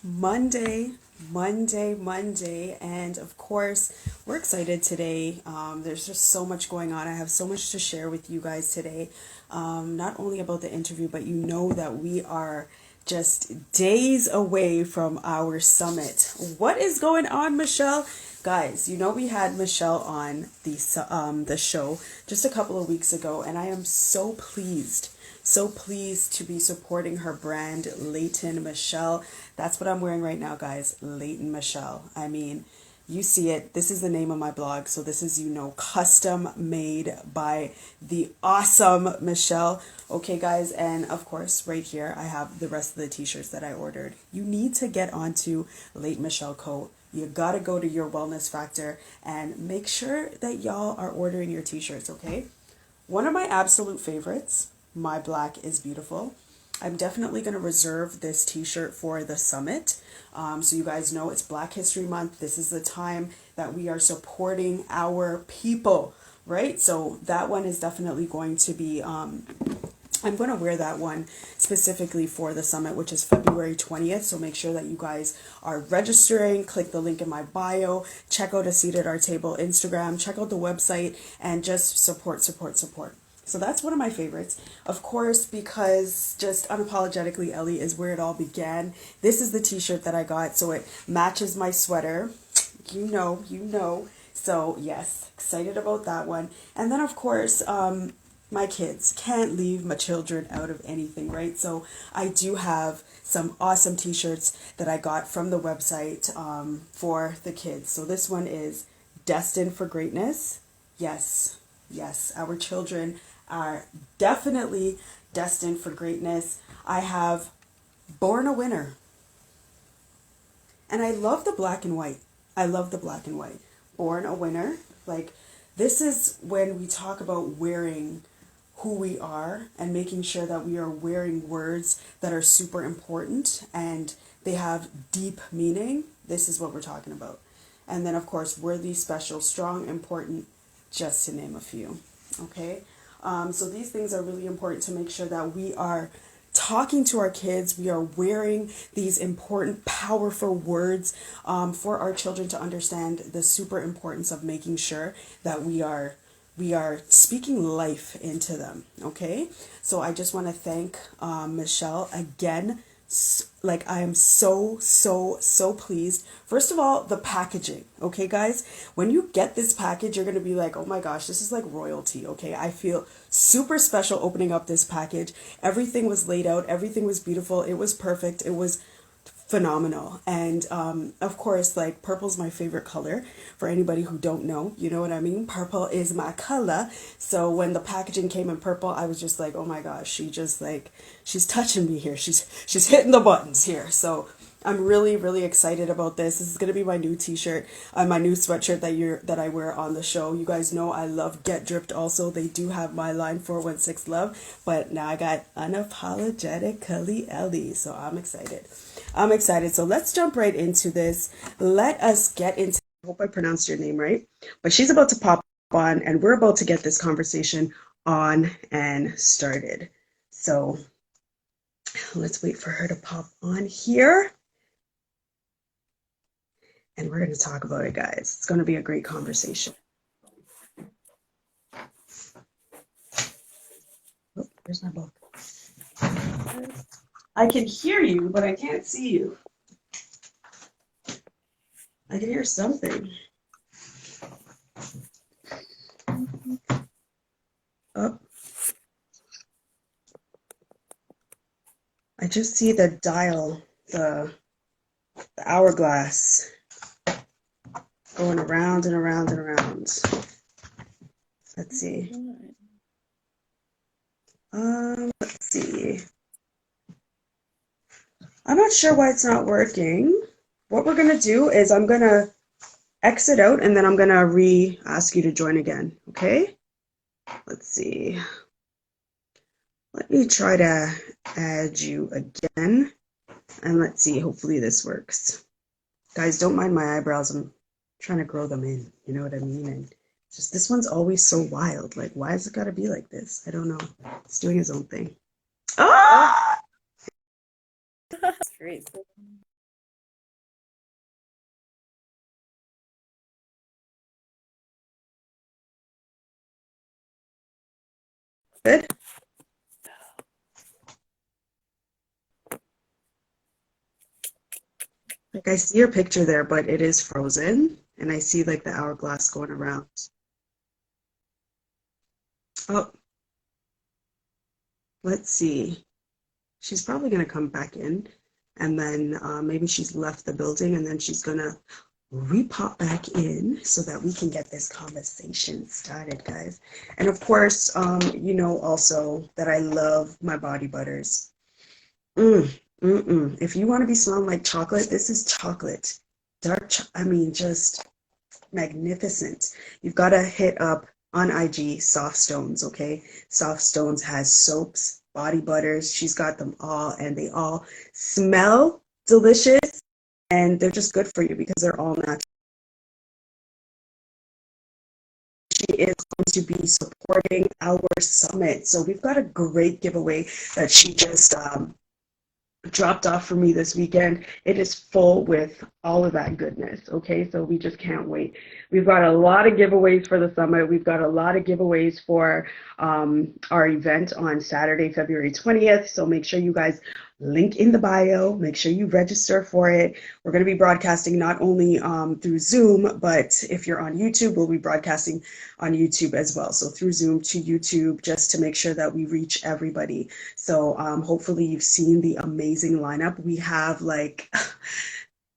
Monday, Monday, and of course, we're excited today. There's just so much going on. I have so much to share with you guys today, not only about the interview, but you know that we are just days away from our summit. What is going on, Michelle? Guys, you know we had Michelle on the show just a couple of weeks ago, and I am so pleased to be supporting her brand, Leighton Michelle. That's what I'm wearing right now, guys. Leighton Michelle. I mean, you see it. This is the name of my blog. So this is, custom made by the awesome Michelle. Okay, guys. And of course, right here, I have the rest of the t-shirts that I ordered. You need to get onto Leighton Michelle Co. You gotta go to your wellness factor and make sure that y'all are ordering your t-shirts, okay? One of my absolute favorites, My Black is Beautiful. I'm definitely going to reserve this t-shirt for the summit. So you guys know it's Black History Month. This is the time that we are supporting our people, right? So that one is definitely going to be, I'm going to wear that one specifically for the summit, which is February 20th. So make sure that you guys are registering. Click the link in my bio. Check out A Seat at Our Table Instagram. Check out the website and just support. So that's one of my favorites. Of course, because just unapologetically Ellie is where it all began. This is the t-shirt that I got. So it matches my sweater. You know. So yes, excited about that one. And then of course, my kids can't leave my children out of anything, right? So I do have some awesome t-shirts that I got from the website for the kids. So this one is Destined for Greatness. Yes, our children are definitely destined for greatness. I have Born a Winner. And I love the black and white. Born a Winner. Like, this is when we talk about wearing who we are and making sure that we are wearing words that are super important and they have deep meaning. This is what we're talking about. And then, of course, worthy, special, strong, important, just to name a few. Okay? So these things are really important to make sure that we are talking to our kids. We are wearing these important, powerful words for our children to understand the super importance of making sure that we are speaking life into them. Okay, so I just want to thank Michelle again. Like, I am so pleased. First of all, the packaging. Okay, guys, when you get this package, you're gonna be like, oh my gosh, this is like royalty. Okay, I feel super special opening up this package. Everything was laid out, everything was beautiful, it was perfect, it was phenomenal. And of course, like, purple's my favorite color. For anybody who don't know, you know what I mean. Purple is my color. So when the packaging came in purple, I was just like, oh my gosh, she's touching me here, she's hitting the buttons here. So I'm really excited about this. This is gonna be my new t-shirt, my new sweatshirt that I wear on the show. You guys know I love Get Dripped also. They do have my line 416 Love, but now I got Unapologetically Ellie. So I'm excited. So let's jump right into this. Let us get into, I hope I pronounced your name right, but she's about to pop on and we're about to get this conversation on and started. So let's wait for her to pop on here. And we're going to talk about it, guys. It's going to be a great conversation. Oh, where's my book? I can hear you, but I can't see you. I can hear something. Oh, I just see the dial, the hourglass going around and around and around. Let's see. Let's see. I'm not sure why it's not working. What we're gonna do is I'm gonna exit out and then I'm gonna ask you to join again, okay? Let's see. Let me try to add you again and let's see, hopefully this works. Guys, don't mind my eyebrows. I'm trying to grow them in, you know what I mean? And just this one's always so wild. Like, why has it gotta be like this? I don't know. It's doing his own thing. Ah! That's great. Good. Like I see your picture there, but it is frozen, and I see like the hourglass going around. Oh, let's see. She's probably gonna come back in, and then maybe she's left the building, and then she's gonna re-pop back in so that we can get this conversation started, guys. And of course, you know also that I love my body butters. Mm, mm-mm. If you want to be smelling like chocolate, this is chocolate. I mean, just magnificent. You've got to hit up on IG Soft Stones, okay? Soft Stones has soaps, body butters. She's got them all, and they all smell delicious, and they're just good for you because they're all natural. She is going to be supporting our summit. So we've got a great giveaway that she just dropped off for me this weekend. It is full with all of that goodness. Okay, so we just can't wait. We've got a lot of giveaways for the summit. We've got a lot of giveaways for our event on Saturday, February 20th. So make sure you guys link in the bio. Make sure you register for it. We're going to be broadcasting not only through Zoom, but if you're on YouTube, we'll be broadcasting on YouTube as well. So through Zoom to YouTube, just to make sure that we reach everybody. So hopefully you've seen the amazing lineup. We have like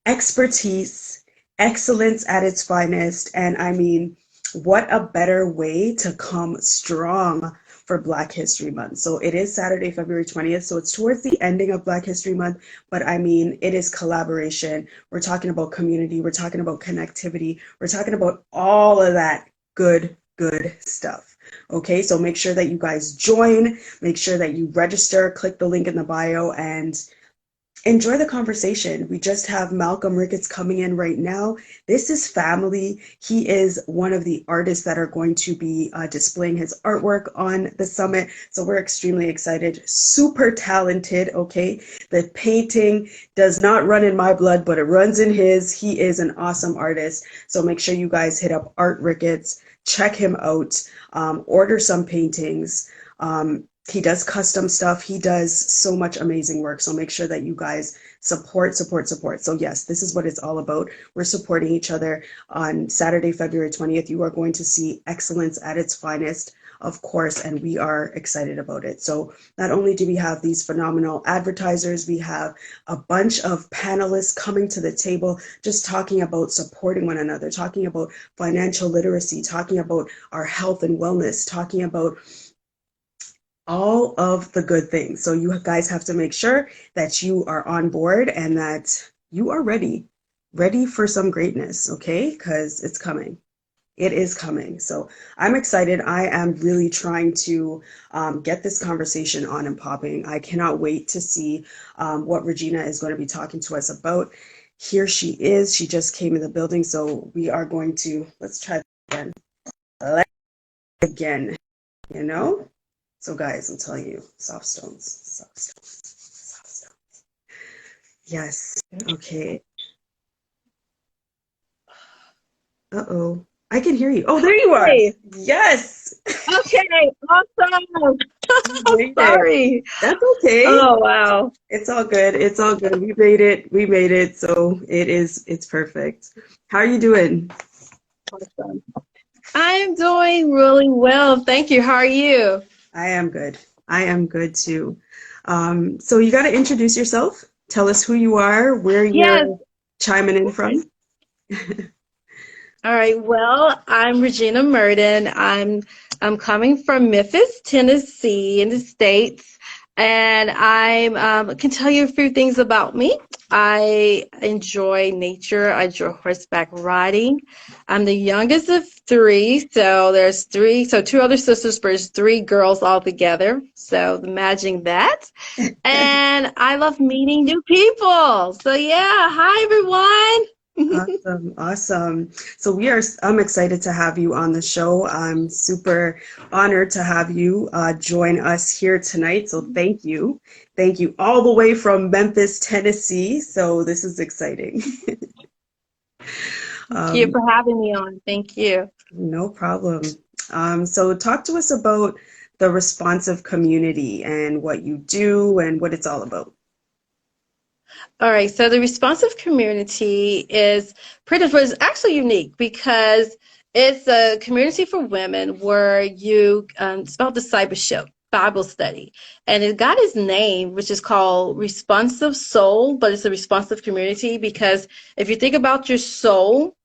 expertise, excellence at its finest. And I mean, what a better way to come strong for Black History Month. So it is Saturday, February 20th. So it's towards the ending of Black History Month. But I mean, it is collaboration. We're talking about community. We're talking about connectivity. We're talking about all of that good stuff. Okay, so make sure that you guys join. Make sure that you register. Click the link in the bio and enjoy the conversation. We just have Malcolm Ricketts coming in right now. This is family. He is one of the artists that are going to be displaying his artwork on the summit. So we're extremely excited. Super talented, okay? The painting does not run in my blood, but it runs in his. He is an awesome artist. So make sure you guys hit up Art Ricketts. Check him out. Order some paintings. He does custom stuff. He does so much amazing work. So make sure that you guys support. So yes, this is what it's all about. We're supporting each other. On Saturday, February 20th, you are going to see excellence at its finest, of course, and we are excited about it. So not only do we have these phenomenal advertisers, we have a bunch of panelists coming to the table, just talking about supporting one another, talking about financial literacy, talking about our health and wellness, talking about all of the good things. So you guys have to make sure that you are on board and that you are ready for some greatness, okay? Because it's coming. It is coming. So I'm excited. I am really trying to get this conversation on and popping. I cannot wait to see what Regina is going to be talking to us about. Here she is. She just came in the building. So we are going to, let's try again. Let's again, you know? So guys, I'm telling you, soft stones. Yes. Okay. Uh-oh. I can hear you. Oh, there you are. Hey. Yes. Okay, awesome. I'm sorry. That's okay. Oh, wow. It's all good. It's all good. We made it. We made it. So it's perfect. How are you doing? Awesome. I'm doing really well. Thank you. How are you? I am good. I am good too. So you got to introduce yourself. Tell us who you are, where Yes. you're chiming in from. All right. Well, I'm Regina Murden. I'm coming from Memphis, Tennessee, in the States, and I can tell you a few things about me. I enjoy nature. I enjoy horseback riding. I'm the youngest of three, so there's three, so two other sisters, but there's three girls all together. So imagine that. And I love meeting new people. So yeah, hi everyone. Awesome. So I'm excited to have you on the show. I'm super honored to have you join us here tonight. So thank you. Thank you all the way from Memphis, Tennessee. So this is exciting. Thank you for having me on. Thank you. No problem. So talk to us about the responsive community and what you do and what it's all about. All right, so the responsive community is is actually unique because it's a community for women where it's about discipleship, Bible study, and it got its name, which is called Responsive Soul, but it's a responsive community because if you think about your soul,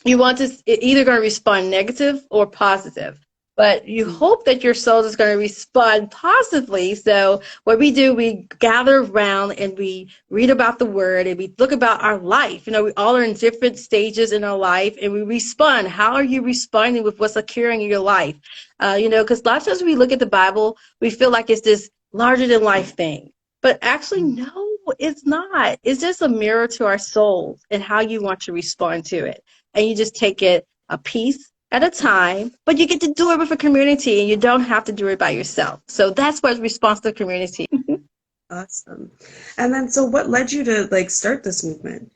you want to either going to respond negative or positive, but you hope that your soul is going to respond positively. So what we do, we gather around and we read about the word and we look about our life. We all are in different stages in our life and we respond. How are you responding with what's occurring in your life? Because a lot of times we look at the Bible, we feel like it's this larger than life thing, but actually no, it's not. It's just a mirror to our souls and how you want to respond to it, and you just take it a piece at a time, but you get to do it with a community and you don't have to do it by yourself. So that's what responsive community. Awesome. And then, so what led you to like start this movement?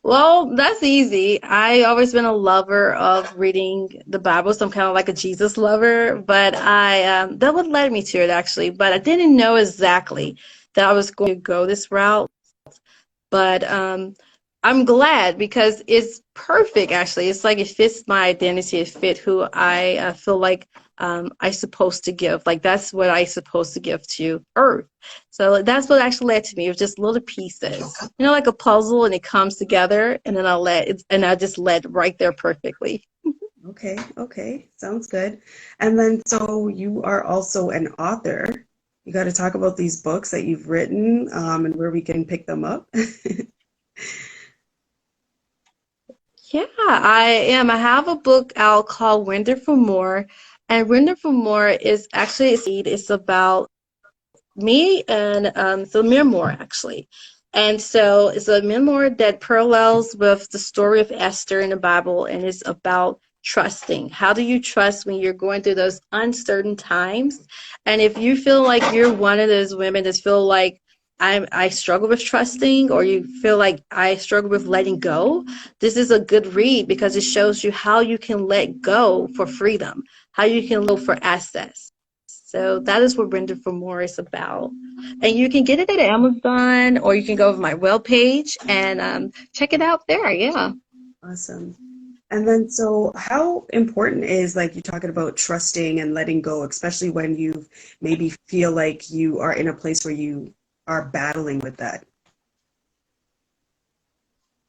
Well, that's easy. I always been a lover of reading the Bible, so I'm kind of like a Jesus lover, but that would led me to it actually, but I didn't know exactly that I was going to go this route. But I'm glad because it's perfect, actually. It's like it fits my identity. It fit who I feel like I supposed to give. Like that's what I supposed to give to Earth. So that's what actually led to me. It was just little pieces, like a puzzle, and it comes together, and then I just led right there perfectly. Okay, okay, sounds good. And then, so you are also an author. You got to talk about these books that you've written, and where we can pick them up. Yeah, I am. I have a book out called Render for More, and Render for More is actually it's about me, and it's a memoir actually. And so it's a memoir that parallels with the story of Esther in the Bible, and it's about trusting. How do you trust when you're going through those uncertain times? And if you feel like you're one of those women that feel like I struggle with trusting, or you feel like I struggle with letting go, this is a good read because it shows you how you can let go for freedom, how you can go for access. So that is what Render for More is about. And you can get it at Amazon, or you can go over my webpage and check it out there. Yeah. Awesome. And then, so how important is like you talking about trusting and letting go, especially when you maybe feel like you are in a place where you are battling with that?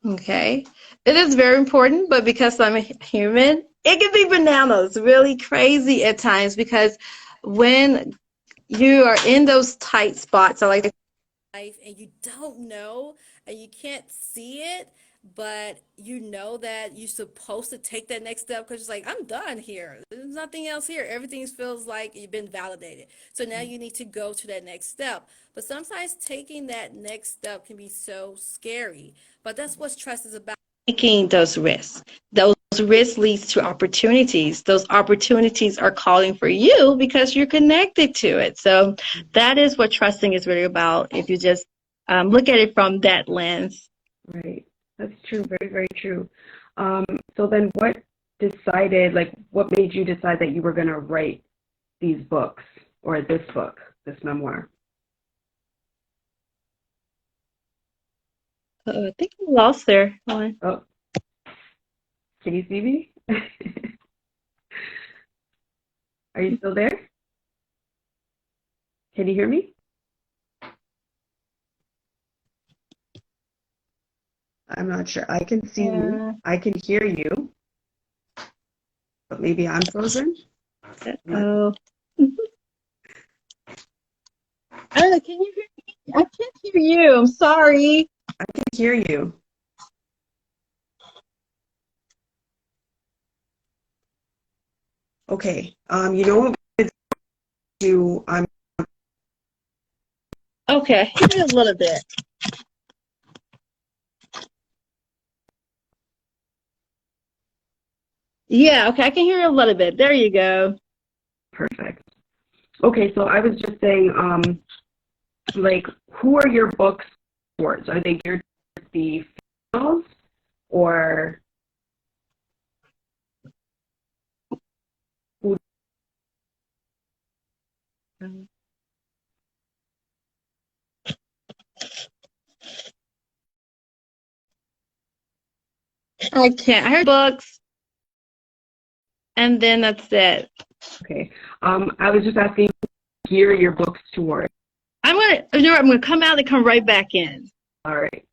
Okay. It is very important, but because I'm a human, it can be bananas, really crazy at times because when you are in those tight spots, I like life and you don't know and you can't see it, but you know that you're supposed to take that next step because it's like, I'm done here. There's nothing else here. Everything feels like you've been validated. So now you need to go to that next step. But sometimes taking that next step can be so scary. But that's what trust is about. Taking those risks. Those risks leads to opportunities. Those opportunities are calling for you because you're connected to it. So that is what trusting is really about. If you just look at it from that lens. Right. That's true. Very, very true. Um, so then what made you decide that you were going to write these books or this book, this memoir? I think I lost there. Hold on. Oh, can you see me? Are you still there? Can you hear me? I'm not sure. I can see you. Yeah. I can hear you, but maybe I'm frozen. Oh. Can you hear me? I can't hear you. I'm sorry. I can hear you. Okay. You know what we do? Okay, I hear you a little bit. Yeah, okay, I can hear you a little bit. There you go. Perfect. Okay, so I was just saying, like, who are your books towards? Are they geared towards the females or who? I can't. I heard books, and then that's it. Okay. I was just asking, gear your books toward. I'm gonna come out and come right back in. All right.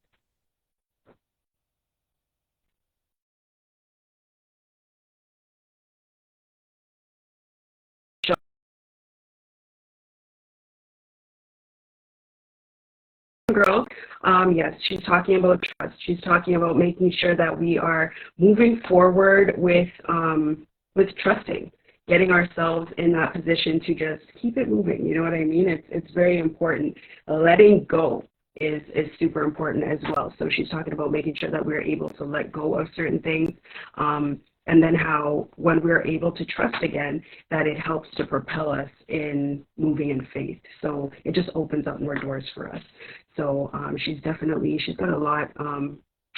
Girl, yes, she's talking about trust. She's talking about making sure that we are moving forward with trusting, getting ourselves in that position to just keep it moving. You know what I mean? It's very important. Letting go is super important as well. So she's talking about making sure that we're able to let go of certain things. And then how, when we're able to trust again, that it helps to propel us in moving in faith. So it just opens up more doors for us. So she's got a lot.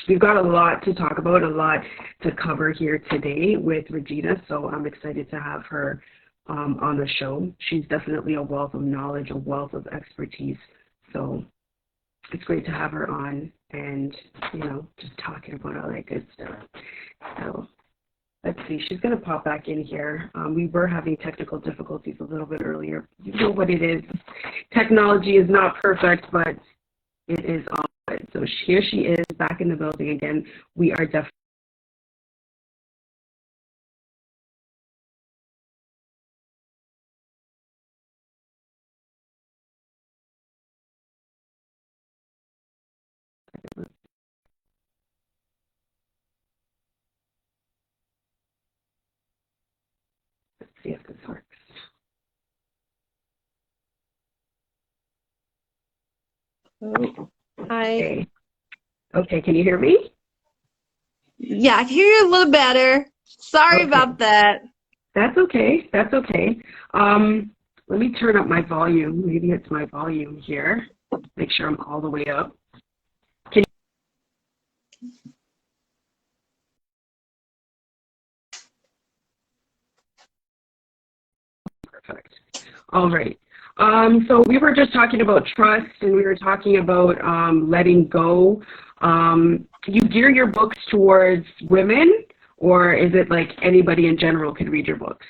We've got a lot to talk about, a lot to cover here today with Regina. So I'm excited to have her on the show. She's definitely a wealth of knowledge, a wealth of expertise. So it's great to have her on and, just talking about all that good stuff. So let's see, she's going to pop back in here. We were having technical difficulties a little bit earlier. You know what it is. Technology is not perfect, but it is all good. So here she is back in the building again. We are definitely let's see if this works. Hi. Okay, can you hear me? Yeah, I can hear you a little better. Sorry Okay. about that. That's okay. That's okay. Let me turn up my volume. Maybe it's my volume here. Make sure I'm all the way up. Perfect. All right. So we were just talking about trust, and we were talking about letting go. You gear your books towards women, or is it like anybody in general could read your books?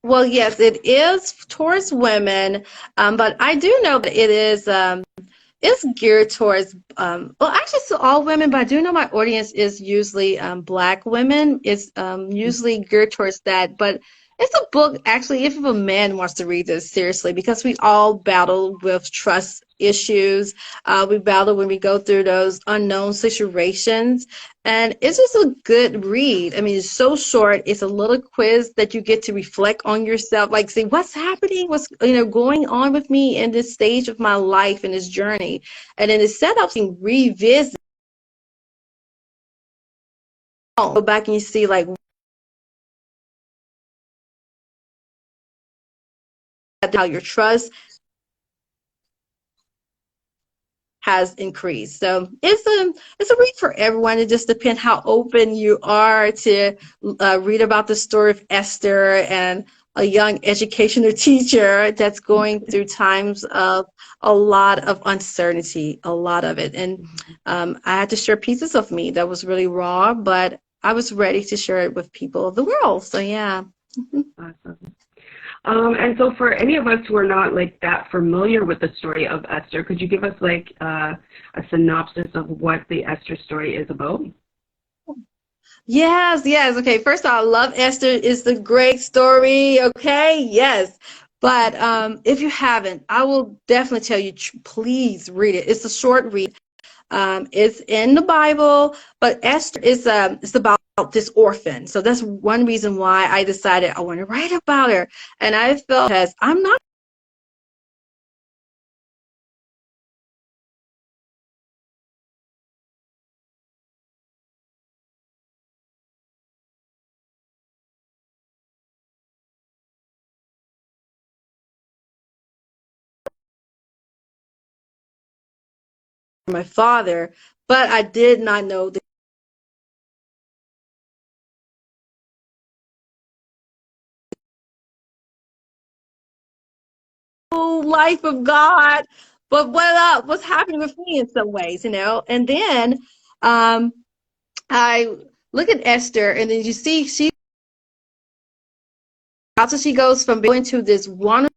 Well, yes, it is towards women, but I do know that it is it's geared towards well, actually, to all women, but I do know my audience is usually Black women. It's usually geared towards that, but it's a book actually if a man wants to read this seriously, because we all battle with trust issues. We battle when we go through those unknown situations, and it's just a good read. I mean, it's so short. It's a little quiz that you get to reflect on yourself, like see what's happening, what's going on with me in this stage of my life and this journey. And then it's set up to revisit, go back and you see like how your trust has increased. So it's a read for everyone. It just depends how open you are to read about the story of Esther and a young educational teacher that's going through times of a lot of uncertainty, a lot of it. And I had to share pieces of me that was really raw, but I was ready to share it with people of the world. So yeah. Awesome. And so for any of us who are not like that familiar with the story of Esther, could you give us like a synopsis of what the Esther story is about? Yes, yes. Okay, first of all, I love Esther. It's a great story. Okay, yes. But if you haven't, I will definitely tell you, please read it. It's a short read. It's in the Bible, but Esther is it's about this orphan. So that's one reason why I decided I want to write about her. And I felt because I'm not my father, but I did not know that life of God, but what's happening with me in some ways, you know? And then um, I look at Esther, and then you see she after she goes from going to this one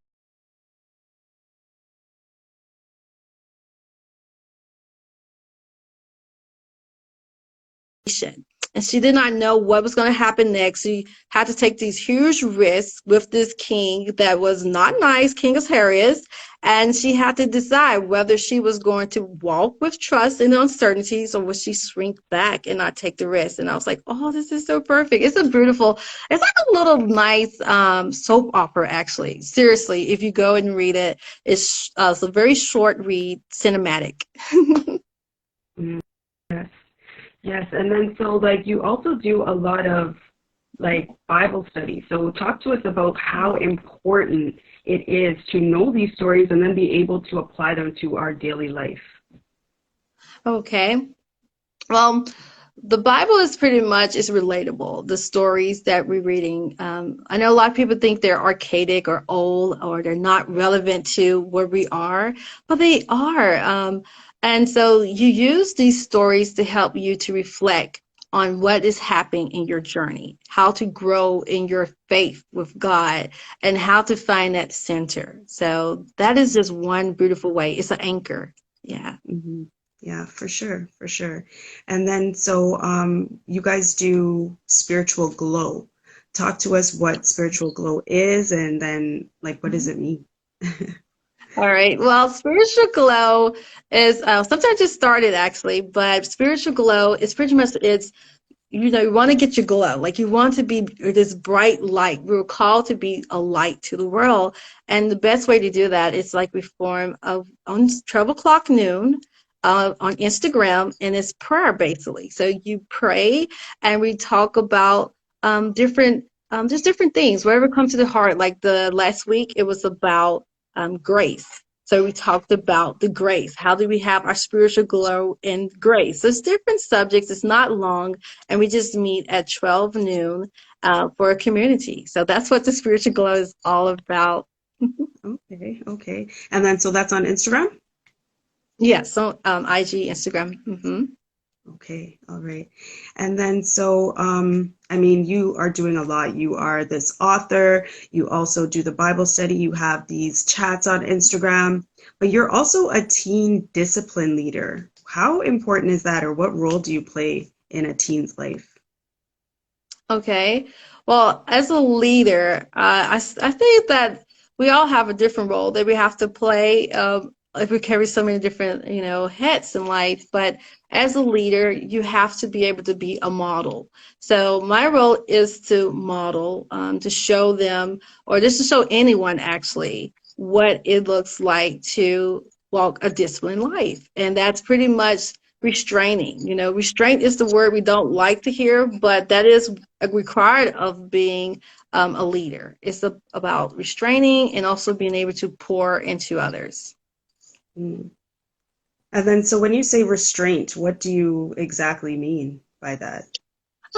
and she did not know what was going to happen next. She had to take these huge risks with this king that was not nice, King Ahasuerus, and she had to decide whether she was going to walk with trust in the uncertainties or would she shrink back and not take the risk. And I was like, oh, this is so perfect. It's a beautiful, it's like a little nice soap opera, actually. Seriously, if you go and read it, it's a very short read, cinematic. Yes. Yes, and then so like you also do a lot of like Bible study. So talk to us about how important it is to know these stories and then be able to apply them to our daily life. Okay. Well, the Bible is pretty much is relatable. The stories that we're reading, I know a lot of people think they're archaic or old or they're not relevant to where we are, but they are. And so you use these stories to help you to reflect on what is happening in your journey, how to grow in your faith with God, and how to find that center. So that is just one beautiful way. It's an anchor. Yeah. Hmm. Yeah, for sure, for sure. And then, so you guys do spiritual glow. Talk to us what spiritual glow is, and then, like, what does it mean? All right. Well, spiritual glow is sometimes it started actually, but spiritual glow is pretty much it's you want to get your glow, like you want to be this bright light. We were called to be a light to the world, and the best way to do that is like we form on 12 o'clock noon. On Instagram, and it's prayer basically. So you pray, and we talk about different, just different things, whatever comes to the heart. Like the last week, it was about grace. So we talked about the grace. How do we have our spiritual glow in grace? So it's different subjects. It's not long, and we just meet at 12 noon for a community. So that's what the spiritual glow is all about. Okay, okay. And then, so that's on Instagram? Yeah, so IG, Instagram. Okay, all right. And then, so, I mean, you are doing a lot. You are this author. You also do the Bible study. You have these chats on Instagram, but you're also a teen discipline leader. How important is that, or what role do you play in a teen's life? Okay. Well, as a leader, I think that we all have a different role that we have to play. Like we carry so many different, hats in life. But as a leader, you have to be able to be a model. So my role is to model, to show them, or just to show anyone actually what it looks like to walk a disciplined life. And that's pretty much restraining. Restraint is the word we don't like to hear, but that is required of being a leader. It's about restraining and also being able to pour into others. Mm. And then, so when you say restraint, what do you exactly mean by that?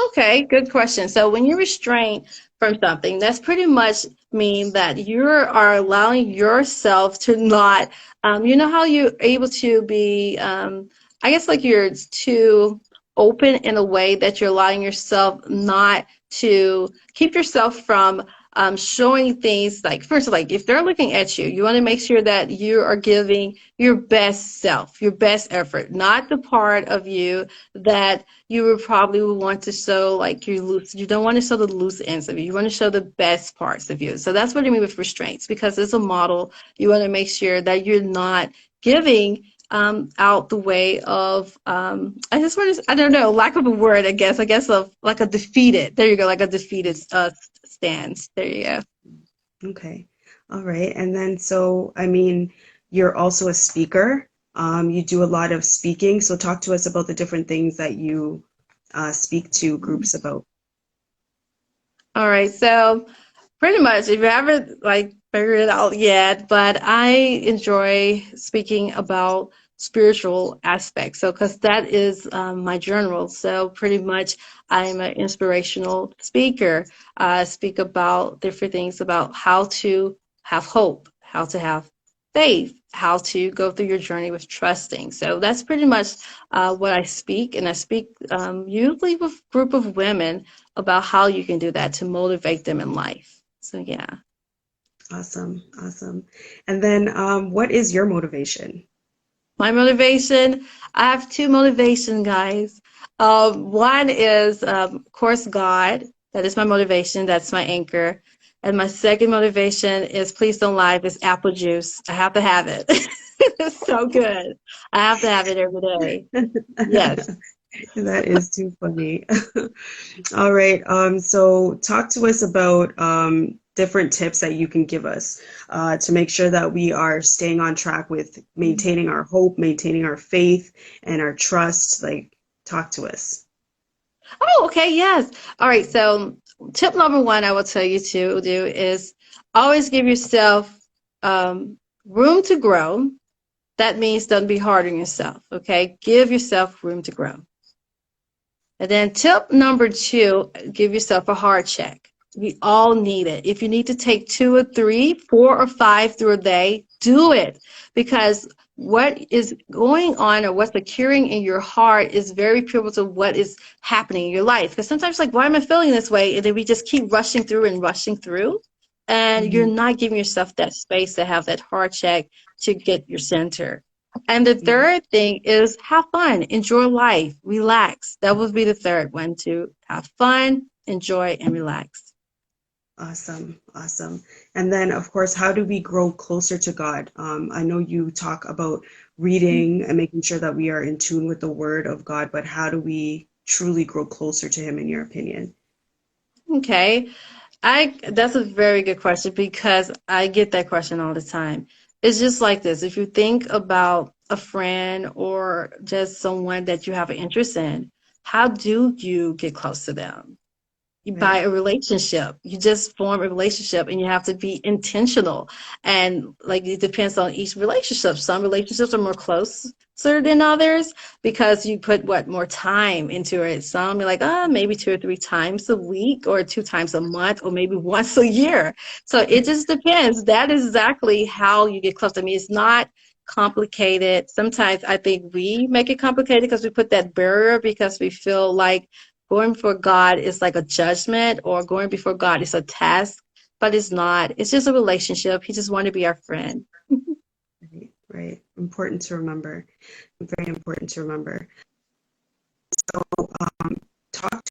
Okay, good question. So when you restrain from something, that's pretty much mean that you are allowing yourself to not, you know how you're able to be, I guess like you're too open in a way that you're allowing yourself not to keep yourself from showing things like, first, like if they're looking at you, you want to make sure that you are giving your best self, your best effort, not the part of you that you would probably want to show like you don't want to show the loose ends of you. You want to show the best parts of you. So that's what I mean with restraints, because as a model, you want to make sure that you're not giving out the way of I just want to I don't know, lack of a word, I guess of like a defeated. There you go, like a defeated stance. There you go. Okay. All right. And then, so, I mean, you're also a speaker. You do a lot of speaking. So talk to us about the different things that you speak to groups about. All right, so pretty much, if you haven't like figured it out yet, but I enjoy speaking about spiritual aspects. So, because that is my journal. So, pretty much, I'm an inspirational speaker. I speak about different things about how to have hope, how to have faith, how to go through your journey with trusting. So that's pretty much what I speak. And I speak usually with a group of women about how you can do that to motivate them in life. So, yeah. Awesome. Awesome. And then what is your motivation? My motivation, I have two motivation, guys. One is, of course, God. That is my motivation. That's my anchor. And my second motivation is, please don't lie, it's apple juice. I have to have it. It's so good. I have to have it every day. Yes. That is too funny. All right. So talk to us about different tips that you can give us to make sure that we are staying on track with maintaining our hope, maintaining our faith, and our trust. Like, talk to us. Oh, okay. Yes. All right. So tip number one I will tell you to do is always give yourself room to grow. That means don't be hard on yourself. Okay. Give yourself room to grow. And then tip number two, give yourself a heart check. We all need it. If you need to take 2 or 3, 4 or 5 through a day, do it. Because what is going on or what's occurring in your heart is very pivotal to what is happening in your life. Because sometimes, like, why am I feeling this way? And then we just keep rushing through and rushing through. And you're not giving yourself that space to have that heart check to get your center. And the third thing is have fun, enjoy life, relax. That would be the third one, to have fun, enjoy, and relax. Awesome, awesome. And then, of course, how do we grow closer to God? I know you talk about reading and making sure that we are in tune with the Word of God, but how do we truly grow closer to Him, in your opinion? Okay. That's a very good question because I get that question all the time. It's just like this. If you think about a friend or just someone that you have an interest in, how do you get close to them? By Right. a relationship. You just form a relationship and you have to be intentional. And like it depends on each relationship. Some relationships are more closer than others because you put more time into it. Some you're like, maybe 2 or 3 times a week or 2 times a month or maybe once a year. So it just depends. That is exactly how you get close. I mean, it's not complicated. Sometimes I think we make it complicated because we put that barrier because we feel like going before God is like a judgment, or going before God is a task, but it's not. It's just a relationship. He just wants to be our friend. Right, right. Important to remember. Very important to remember. So, talk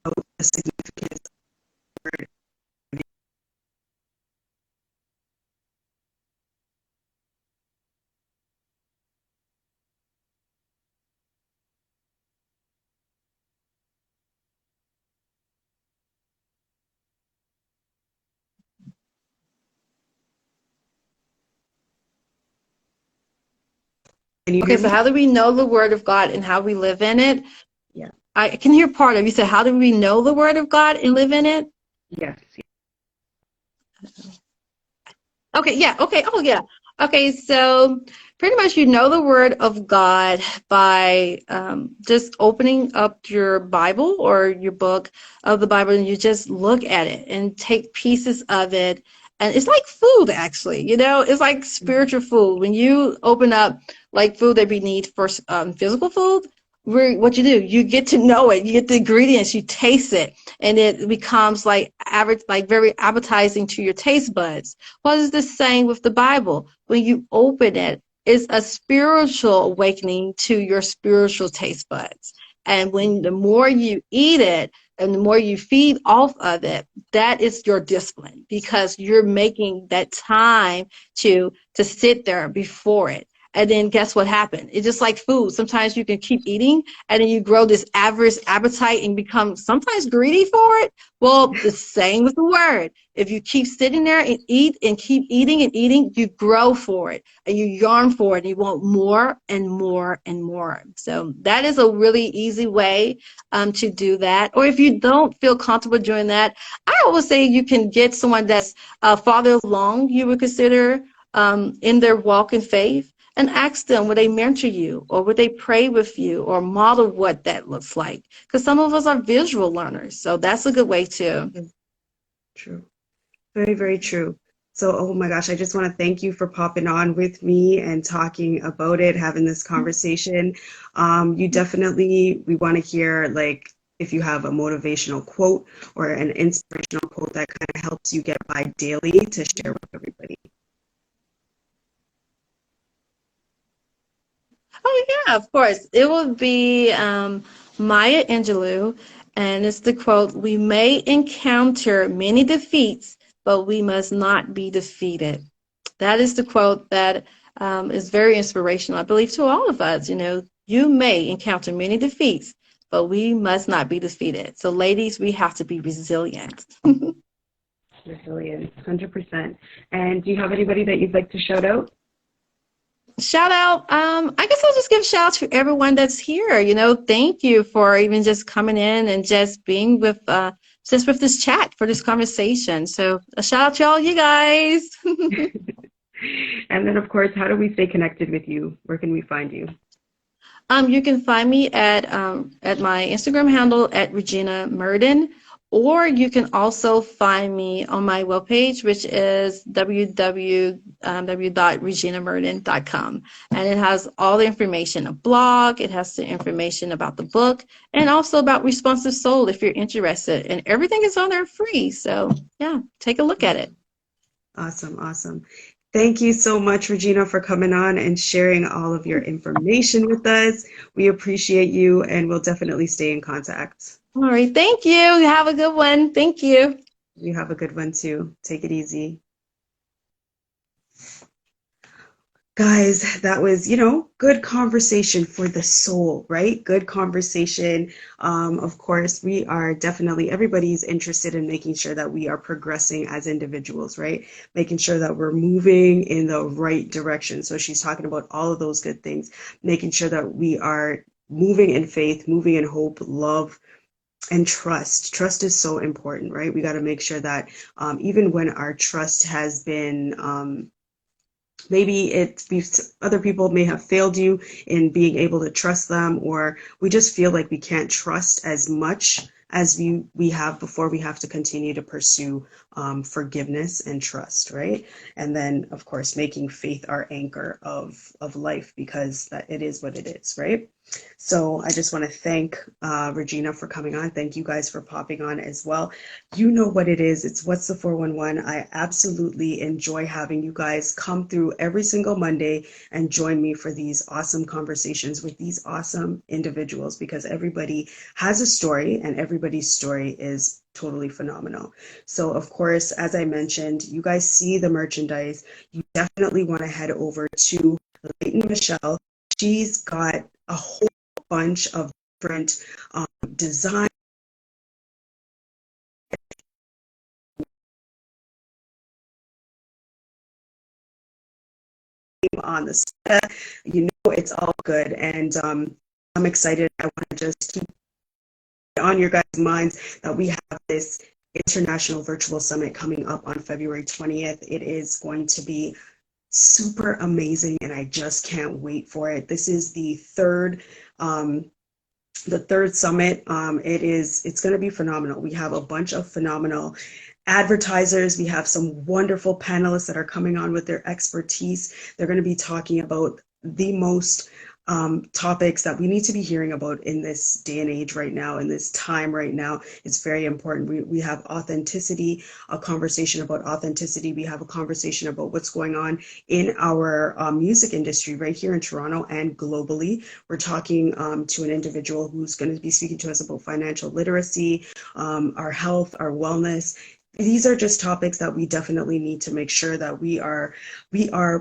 about the significance of the Word. Can you Okay, hear so me? how do we know the word of God and how we live in it? Yeah. I can hear part of you said, how do we know the word of God and live in it? Yes. Okay, yeah, okay, oh yeah. Okay, so pretty much you know the word of God by just opening up your Bible or your book of the Bible, and you just look at it and take pieces of it. And it's like food, actually, it's like spiritual food. When you open up like food that we need for physical food, what you do, you get to know it, you get the ingredients, you taste it, and it becomes like average, like very appetizing to your taste buds. What is the same with the Bible? When you open it, it's a spiritual awakening to your spiritual taste buds. And when the more you eat it and the more you feed off of it, that is your discipline because you're making that time to sit there before it. And then guess what happened? It's just like food. Sometimes you can keep eating and then you grow this average appetite and become sometimes greedy for it. Well, the same with the word. If you keep sitting there and eat and keep eating and eating, you grow for it and you yearn for it and you want more and more and more. So that is a really easy way to do that. Or if you don't feel comfortable doing that, I always say you can get someone that's farther along you would consider in their walk in faith and ask them, would they mentor you or would they pray with you or model what that looks like? Because some of us are visual learners. So that's a good way too. True. Very, very true. So, oh my gosh, I just want to thank you for popping on with me and talking about it, having this conversation. You definitely, we want to hear like if you have a motivational quote or an inspirational quote that kind of helps you get by daily to share with everybody. Oh yeah, of course. It will be Maya Angelou, and it's the quote, "We may encounter many defeats, but we must not be defeated." That is the quote that is very inspirational, I believe, to all of us. You know, you may encounter many defeats, but we must not be defeated. So, ladies, we have to be resilient. Resilience, 100%. And do you have anybody that you'd like to shout out? Shout out, I guess I'll just give a shout out to everyone that's here. You know, thank you for even just coming in and just being with this chat for this conversation. So a shout out to all you guys. And then, of course, how do we stay connected with you? Where can we find you? You can find me at my Instagram handle at Regina Murden, or you can also find me on my webpage, which is www.reginamurden.com. And it has all the information, a blog, it has the information about the book, and also about Responsive Soul if you're interested. And everything is on there free. So yeah, take a look at it. Awesome, awesome. Thank you so much, Regina, for coming on and sharing all of your information with us. We appreciate you, and we'll definitely stay in contact. All right, thank you. Have a good one. Thank you. You have a good one too. Take it easy. Guys, that was, good conversation for the soul, right? Good conversation. Of course, we are definitely, everybody's interested in making sure that we are progressing as individuals, right? Making sure that we're moving in the right direction. So she's talking about all of those good things, making sure that we are moving in faith, moving in hope, love, and trust. Trust is so important, right? We got to make sure that even when our trust has been, maybe other people may have failed you in being able to trust them, or we just feel like we can't trust as much as we have before. We have to continue to pursue forgiveness and trust, right? And then, of course, making faith our anchor of life, because that it is what it is, right? So I just want to thank Regina for coming on. Thank you guys for popping on as well. You know what it is. It's What's the 411. I absolutely enjoy having you guys come through every single Monday and join me for these awesome conversations with these awesome individuals, because everybody has a story and everybody's story is totally phenomenal. So of course, as I mentioned, you guys see the merchandise. You definitely want to head over to Leighton Michelle. She's got a whole bunch of different designs on the set. It's all good, and I'm excited. I want to just keep on your guys' minds that we have this International Virtual Summit coming up on February 20th. It is going to be super amazing, and I just can't wait for it. This is the third summit. It's going to be phenomenal. We have a bunch of phenomenal advertisers. We have some wonderful panelists that are coming on with their expertise. They're going to be talking about the most topics that we need to be hearing about in this day and age right now, in this time right now. It's very important. We have authenticity, a conversation about authenticity. We have a conversation about what's going on in our music industry right here in Toronto and globally. We're talking to an individual who's going to be speaking to us about financial literacy, our health, our wellness. These are just topics that we definitely need to make sure that we are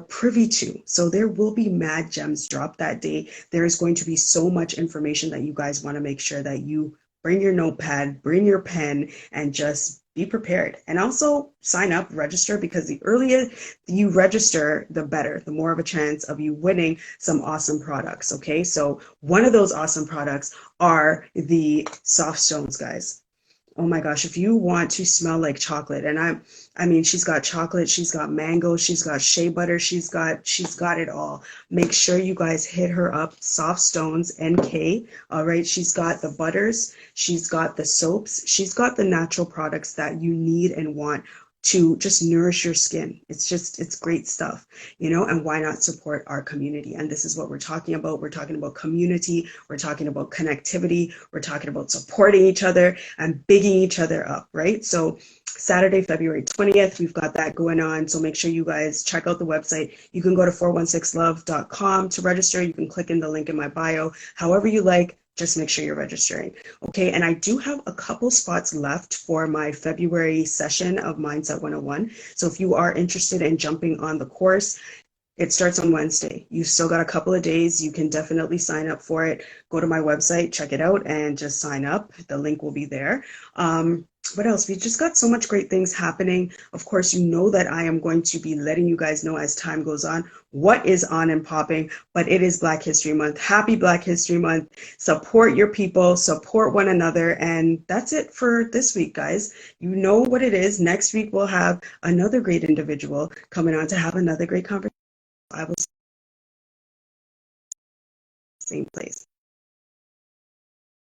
privy to. So there will be mad gems dropped that day. There is going to be so much information that you guys want to make sure that you bring your notepad, bring your pen, and just be prepared. And also sign up, register, because the earlier you register, the better, the more of a chance of you winning some awesome products. Okay, so one of those awesome products are the soft stones, guys. Oh my gosh, if you want to smell like chocolate, and I mean, she's got chocolate, she's got mango, she's got shea butter, she's got it all. Make sure you guys hit her up, Soft Stones NK. All right, she's got the butters, she's got the soaps, she's got the natural products that you need and want to just nourish your skin. It's great stuff, you know, and why not support our community? And this is what we're talking about. We're talking about community. We're talking about connectivity. We're talking about supporting each other and bigging each other up, right? So Saturday, February 20th, we've got that going on. So make sure you guys check out the website. You can go to 416love.com to register. You can click in the link in my bio, however you like. Just make sure you're registering. Okay, and I do have a couple spots left for my February session of Mindset 101. So if you are interested in jumping on the course, it starts on Wednesday. You've still got a couple of days. You can definitely sign up for it. Go to my website, check it out, and just sign up. The link will be there. What else? We've just got so much great things happening. Of course, you know that I am going to be letting you guys know as time goes on what is on and popping, but it is Black History Month. Happy Black History Month. Support your people, support one another, and that's it for this week, guys. You know what it is. Next week, we'll have another great individual coming on to have another great conversation. I will see you same place.